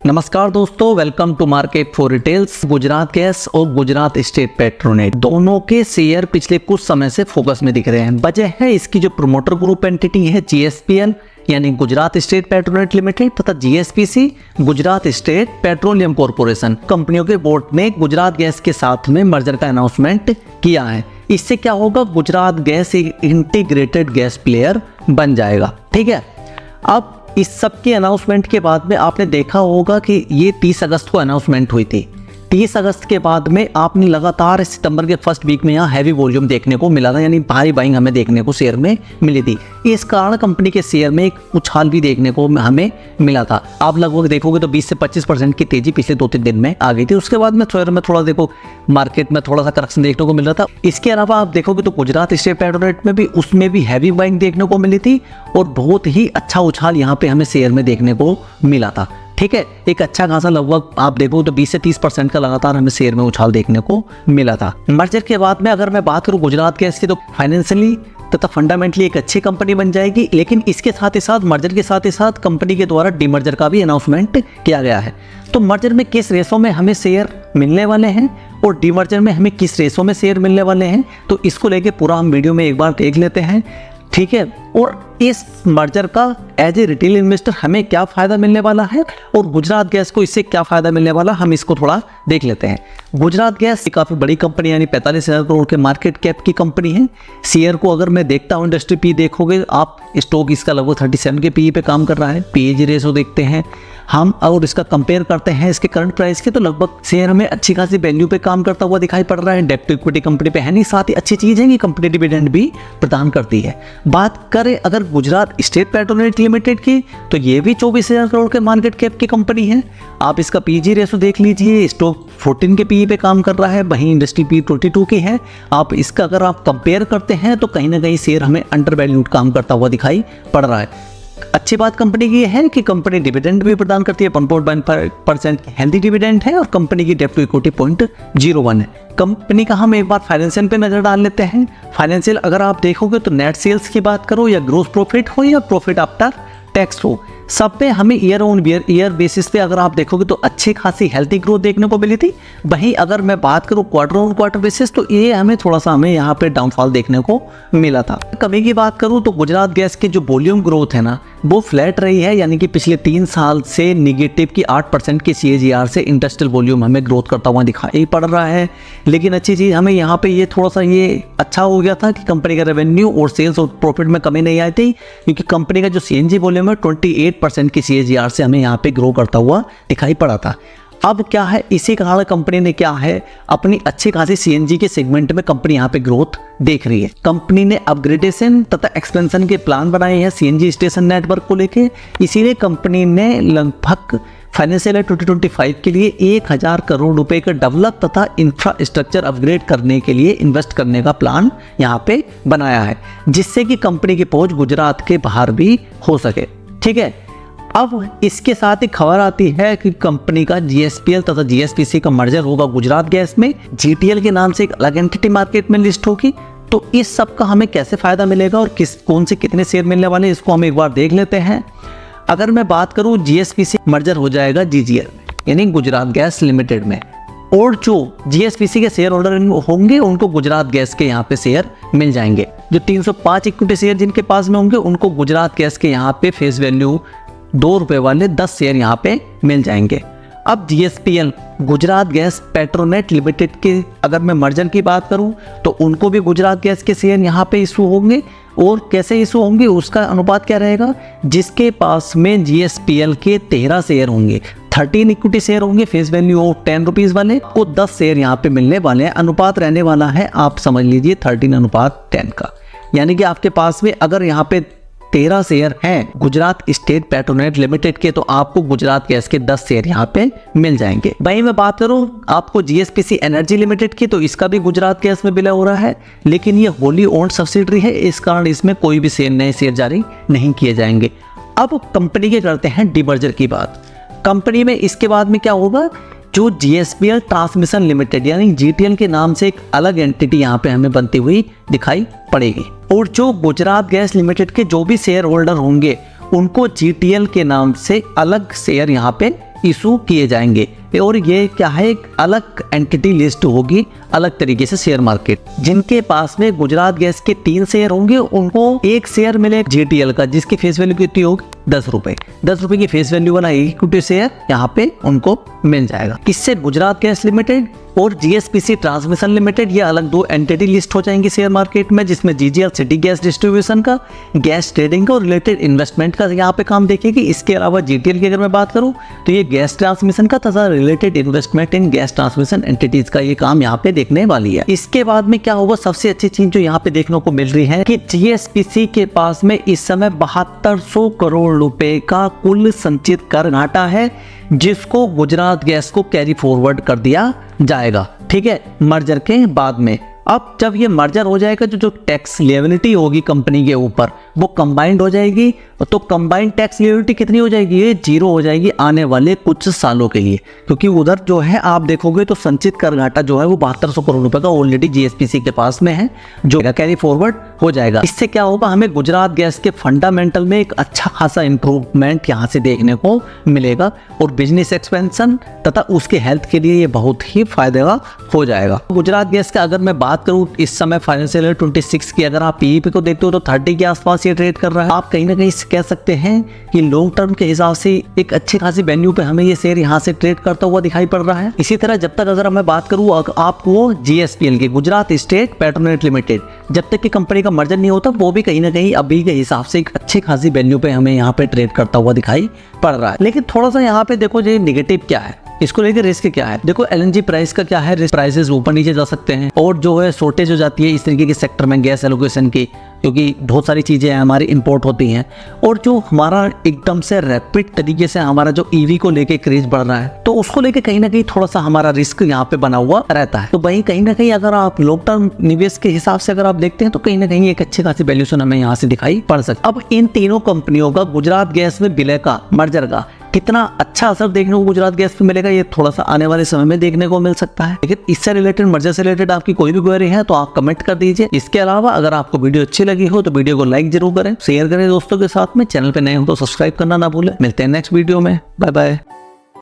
नमस्कार दोस्तों, welcome to market for retails. Gujarat gas और गुजरात स्टेट पेट्रोनेट दोनों के शेयर पिछले कुछ समय से फोकस में दिख रहे हैं। वजह है इसकी जो प्रोमोटर ग्रुप एंटिटी है GSPL यानी गुजरात स्टेट पेट्रोनेट लिमिटेड तथा GSPC Gujarat state petroleum corporation कंपनियों के बोर्ड ने गुजरात गैस के साथ में मर्जर का अनाउंसमेंट किया है। इससे क्या होगा, गुजरात गैस एक इंटीग्रेटेड गैस प्लेयर बन जाएगा। ठीक है, अब इस सब के अनाउंसमेंट के बाद में आपने देखा होगा कि ये 30 अगस्त को अनाउंसमेंट हुई थी। 30 अगस्त के बाद में आपने लगातार सितंबर के फर्स्ट वीक में यहाँ हैवी वॉल्यूम देखने को मिला था, यानी भारी बाइंग हमें देखने को शेयर में मिली थी। इस कारण कंपनी के शेयर में एक उछाल भी देखने को हमें मिला था। आप लगभग देखोगे तो 20 से 25% की तेजी पिछले 2-3 दिन में आ गई थी। उसके बाद में शेयर में थोड़ा देखो मार्केट में थोड़ा सा करेक्शन देखने को मिल रहा था। इसके अलावा आप देखोगे तो गुजरात स्टेट पेट्रोनेट में भी उसमें भी हैवी बाइंग देखने को मिली थी और बहुत ही अच्छा उछाल यहाँ पे हमें शेयर में देखने को मिला था। ठीक है, एक अच्छा खासा लगभग आप देखो तो 20 से 30% का लगातार हमें शेयर में उछाल देखने को मिला था। मर्जर के बाद में अगर मैं बात करूं गुजरात गैस की, तो फाइनेंशियली तथा फंडामेंटली एक अच्छी कंपनी बन जाएगी। लेकिन इसके साथ ही साथ मर्जर के साथ ही साथ कंपनी के द्वारा डीमर्जर का भी अनाउंसमेंट किया गया है। तो मर्जर में किस रेशो में हमें शेयर मिलने वाले हैं और डीमर्जर में हमें किस रेशो में शेयर मिलने वाले हैं, तो इसको लेके पूरा हम वीडियो में एक बार देख लेते हैं। ठीक है, और इस मर्जर का एज ए रिटेल इन्वेस्टर हमें क्या फ़ायदा मिलने वाला है और गुजरात गैस को इससे क्या फ़ायदा मिलने वाला, हम इसको थोड़ा देख लेते हैं। गुजरात गैस काफ़ी बड़ी कंपनी यानी 45,000 करोड़ के मार्केट कैप की कंपनी है। शेयर को अगर मैं देखता हूँ इंडस्ट्री पी देखोगे आप, स्टॉक इसका लगभग 37 के पी पे काम कर रहा है। PEG रेशो देखते हैं हम और इसका कंपेयर करते हैं इसके करंट प्राइस के, तो लगभग शेयर हमें अच्छी खासी वैल्यू पे काम करता हुआ दिखाई पड़ रहा है। डेब्ट टू इक्विटी कंपनी पे है नहीं, साथ ही अच्छी चीज़ है कि कंपनी डिविडेंड भी प्रदान करती है। बात करें अगर गुजरात स्टेट पेट्रोनेट लिमिटेड की, तो ये भी 24,000 करोड़ के मार्केट कैप की कंपनी है। आप इसका PEG रेशो देख लीजिए, स्टॉक 14 के PE पे काम कर रहा है, वहीं इंडस्ट्री पी 22 की है। आप इसका अगर आप कंपेयर करते हैं तो कहीं ना कहीं शेयर हमें अंडर वैल्यूड काम करता हुआ दिखाई पड़ रहा है। अच्छी बात कंपनी की है कि कंपनी डिविडेंड भी प्रदान करती है, 1.1% हेल्दी डिविडेंड है और कंपनी की डेब्ट टू इक्विटी 0.01 है। कंपनी का हम एक बार फाइनेंशियल पे नजर डाल लेते हैं। फाइनेंशियल अगर आप देखोगे तो नेट सेल्स की बात करो या ग्रोस प्रॉफिट हो या प्रॉफिट आफ्टर टैक्स हो, सब पे हमें ईयर बेसिस पे अगर आप देखोगे तो अच्छी खासी हेल्थी ग्रोथ देखने को मिली थी। वहीं अगर मैं बात करूँ क्वार्टर ऑन क्वार्टर बेसिस, तो ये हमें थोड़ा सा यहाँ पे डाउनफॉल देखने को मिला था। कमी की बात करूँ तो गुजरात गैस की जो वॉल्यूम ग्रोथ है ना, वो फ्लैट रही है, यानी कि पिछले 3 साल से निगेटिव की 8% की CAGR से इंडस्ट्रियल वॉल्यूम हमें ग्रोथ करता हुआ दिखाई पड़ रहा है। लेकिन अच्छी चीज़ हमें यहाँ पे ये थोड़ा सा ये अच्छा हो गया था कि कंपनी का रेवेन्यू और सेल्स और प्रॉफिट में कमी नहीं आई थी, क्योंकि कंपनी का जो CNG वॉल्यूम है 28% की CAGR से हमें यहाँ पे ग्रो करता हुआ दिखाई पड़ा था। अब क्या है, इसी कारण कंपनी ने क्या है अपनी अच्छी खासी CNG के सेगमेंट में कंपनी यहाँ पे ग्रोथ देख रही है। कंपनी ने अपग्रेडेशन तथा एक्सपेंशन के प्लान बनाए हैं CNG स्टेशन नेटवर्क को लेके, इसीलिए कंपनी ने लगभग फाइनेंशियल 2025 के लिए 1,000 करोड़ रुपए का डेवलप तथा इंफ्रास्ट्रक्चर अपग्रेड करने के लिए इन्वेस्ट करने का प्लान यहाँ पे बनाया है, जिससे कि कंपनी की पहुंच गुजरात के बाहर भी हो सके। ठीक है, अब इसके साथ ही खबर आती है कि कंपनी का GSPL तथा GSPC का मर्जर होगा गुजरात गैस में। GTL के नाम से एक अलग एंटिटी मार्केट में लिस्ट होगी। तो इस सब का हमें कैसे फायदा मिलेगा और कौन से कितने शेयर मिलने वाले हैं, इसको हम एक बार देख लेते हैं। अगर मैं बात करूं GSPC मर्जर हो जाएगा GGL में, यानी गुजरात गैस लिमिटेड में, और जो GSPC के शेयर होल्डर होंगे उनको गुजरात गैस के यहाँ पे शेयर मिल जाएंगे। जो 305 इक्विटी शेयर जिनके पास में होंगे उनको गुजरात गैस के यहाँ पे फेस वैल्यू 2 रुपए वाले 10 शेयर यहाँ पे मिल जाएंगे। अब GSPL Gujarat gas Petronet limited के अगर मैं मर्जर की बात करूं तो उनको भी गुजरात गैस के शेयर यहाँ पे इशू होंगे, और कैसे इशू होंगे उसका अनुपात क्या रहेगा। जिसके पास में GSPL के 13 शेयर होंगे, 13 इक्विटी शेयर होंगे फेस वैल्यू ऑफ 10 रुपीज़ वाले, को 10 शेयर यहाँ पे मिलने वाले हैं। अनुपात रहने वाला है, आप समझ लीजिए 13:10 का, यानी कि आपके पास में अगर यहाँ पे 13 शेयर हैं गुजरात स्टेट पेट्रोनेट लिमिटेड के, तो आपको गुजरात गैस के 10 शेयर यहाँ पे मिल जाएंगे। वहीं मैं बात करूँ आपको GSPC एनर्जी लिमिटेड की, तो इसका भी गुजरात गैस में विलय हो रहा है, लेकिन ये होली ओन्ड सब्सिडरी है, इस कारण इसमें कोई भी शेयर नए शेयर जारी नहीं किए जाएंगे। अब कंपनी के करते हैं डीमर्जर की बात। कंपनी में इसके बाद में क्या होगा, जो GSPL ट्रांसमिशन लिमिटेड यानी GTL के नाम से एक अलग एंटिटी यहाँ पे हमें बनती हुई दिखाई पड़ेगी, और जो गुजरात गैस लिमिटेड के जो भी शेयर होल्डर होंगे उनको GTL के नाम से अलग शेयर यहाँ पे इशू किए जाएंगे और ये क्या है, एक अलग एंटिटी लिस्ट होगी अलग तरीके से शेयर मार्केट। जिनके पास में गुजरात गैस के 3 शेयर होंगे उनको एक शेयर मिले GTL का, जिसकी फेस वैल्यू कितनी होगी 10 रुपए। 10 रुपए की फेस वैल्यू वाला इक्विटी शेयर यहाँ पे उनको मिल जाएगा। इससे गुजरात गैस लिमिटेड और GSPC ट्रांसमिशन लिमिटेड ये अलग 2 एंटिटी लिस्ट हो जाएंगी शेयर मार्केट में, जिसमें GGL सिटी गैस डिस्ट्रीब्यूशन का, गैस ट्रेडिंग का और रिलेटेड इन्वेस्टमेंट का यहाँ पे काम देखेगी। इसके अलावा GTL की अगर मैं बात करूँ तो ये गैस ट्रांसमिशन का तथा रिलेटेड इन्वेस्टमेंट इन गैस ट्रांसमिशन एंटिटीज का ये काम यहाँ पे देखने वाली है। इसके बाद में क्या होगा, सबसे अच्छी चीज जो यहाँ पे देखने को मिल रही है कि GSPC के पास में इस समय 7200 करोड़ रुपए का कुल संचित कर घाटा है, जिसको गुजरात गैस को कैरी फॉरवर्ड कर दिया जाएगा, ठीक है, मर्जर के बाद में। अब जब ये मर्जर हो जाएगा जो टैक्स लिएबिलिटी होगी कंपनी के ऊपर वो कंबाइंड हो जाएगी, तो कंबाइंड टैक्स लिएबिलिटी कितनी हो जाएगी, ये 0 हो जाएगी आने वाले कुछ सालों के लिए। क्योंकि उधर जो है आप देखोगे तो संचित कर घाटा जो है वो 7200 करोड़ रुपए का ऑलरेडी GSPC के पास में है, जो कैरी फॉरवर्ड हो जाएगा। इससे क्या होगा, हमें गुजरात गैस के फंडामेंटल में एक अच्छा खासा इंप्रूवमेंट यहाँ से देखने को मिलेगा और बिजनेस एक्सपेंशन तथा उसके हेल्थ के लिए ये बहुत ही फायदेमंद हो जाएगा। गुजरात गैस का अगर मैं बात करूँ इस समय फाइनेंशियल ईयर 26 की अगर आप PEP को देखते हो तो 30 के आसपास ये ट्रेड कर रहा है। आप कहीं ना कहीं कह सकते हैं कि लॉन्ग टर्म के हिसाब से एक अच्छी खासी वैल्यू पे हमें ये शेयर यहाँ से ट्रेड करता हुआ दिखाई पड़ रहा है। इसी तरह जब तक अगर मैं बात करूँ आपको GSPL की, गुजरात स्टेट पेट्रोनेट लिमिटेड, जब तक कि कंपनी का मर्जर नहीं होता वो भी कहीं ना कहीं अभी के हिसाब से एक अच्छी खासी वैल्यू पे हमें यहाँ पे ट्रेड करता हुआ दिखाई पड़ रहा है। लेकिन थोड़ा सा यहाँ पे देखो ये निगेटिव क्या है, इसको लेकर रिस्क क्या है। देखो LNG प्राइस का क्या है, प्राइसेस ऊपर नीचे जा सकते हैं और जो है शॉर्टेज हो जाती है इस तरीके के सेक्टर में गैस एलोकेशन की, क्योंकि बहुत सारी चीज़ें हमारी इंपोर्ट होती हैं और जो हमारा एकदम से रैपिड तरीके से हमारा जो EV को लेके क्रेज बढ़ रहा है तो उसको लेके कहीं ना कहीं थोड़ा सा हमारा रिस्क यहाँ पे बना हुआ रहता है। तो वहीं कहीं ना कहीं अगर आप लॉन्ग टर्म निवेश के हिसाब से अगर आप देखते हैं तो कहीं ना कहीं एक अच्छी खासी वैल्यूएशन हमें यहाँ से दिखाई पड़ सकती है। अब इन तीनों कंपनियों का गुजरात गैस में विलय का, मर्जर का कितना अच्छा असर देखने को गुजरात गैस पे मिलेगा, ये थोड़ा सा आने वाले समय में देखने को मिल सकता है। लेकिन इससे रिलेटेड, मर्जर से रिलेटेड आपकी कोई भी क्वेरी है तो आप कमेंट कर दीजिए। इसके अलावा अगर आपको वीडियो अच्छी लगी हो तो वीडियो को लाइक जरूर करें, शेयर करें दोस्तों के साथ में। चैनल पे नए हो तो सब्सक्राइब करना ना भूलें। मिलते हैं नेक्स्ट वीडियो में, बाय बाय।